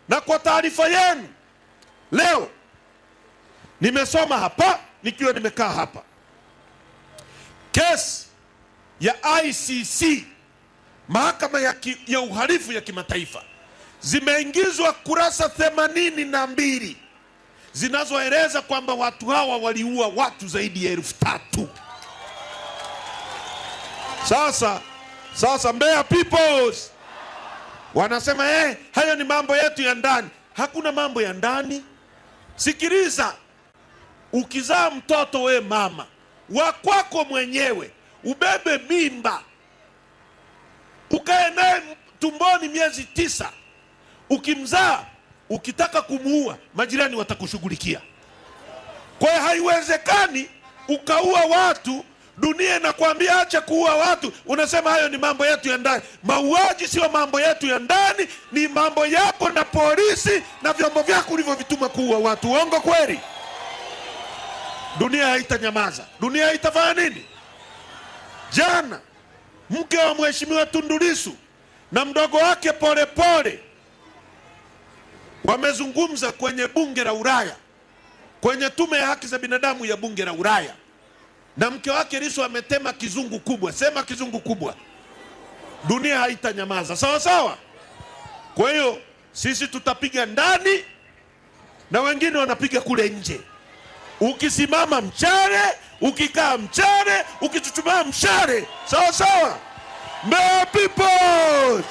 Na kwa taarifa yenu, leo nimesoma hapa nikiwa nimekaa hapa, kesi ya ICC, mahakama ya uhalifu ya kimataifa, zimeingizwa kurasa 82 zinazoeleza kwamba watu hawa waliua watu zaidi ya 3,000. Sasa Mbeya Peoples wanasema hayo ni mambo yetu ya ndani. Hakuna mambo ya ndani. Sikiliza, ukizaa mtoto we mama wa kwako mwenyewe, ubebe mimba, ukae naye tumboni miezi 9, ukimzaa, ukitaka kumuua, majirani watakushughulikia. Kwa hiyo haiwezekani ukaua watu, dunia inakwambia acha kuua watu, unasema hayo ni mambo yetu ya ndani. Mauaji sio mambo yetu ya ndani, ni mambo yako na polisi na vyombo vyako ulivyovituma kuua watu. Uongo kweli? Dunia haitanyamaza. Dunia haitafanya nini? Jana mke wa Mheshimiwa Tundu Lissu na mdogo wake Polepole wamezungumza kwenye bunge la Ulaya, kwenye tume ya haki za binadamu ya bunge la Ulaya, na mke wake Lissu ametema kizungu kubwa. Sema kizungu kubwa. Dunia haitanyamaza. Sawa sawa. Kwa hiyo sisi tutapiga ndani na wengine wanapiga kule nje. Ukisimama mchare, ukikaa mchare, ukichuchumaa mshare. Sawa sawa. Mbeya Peoples!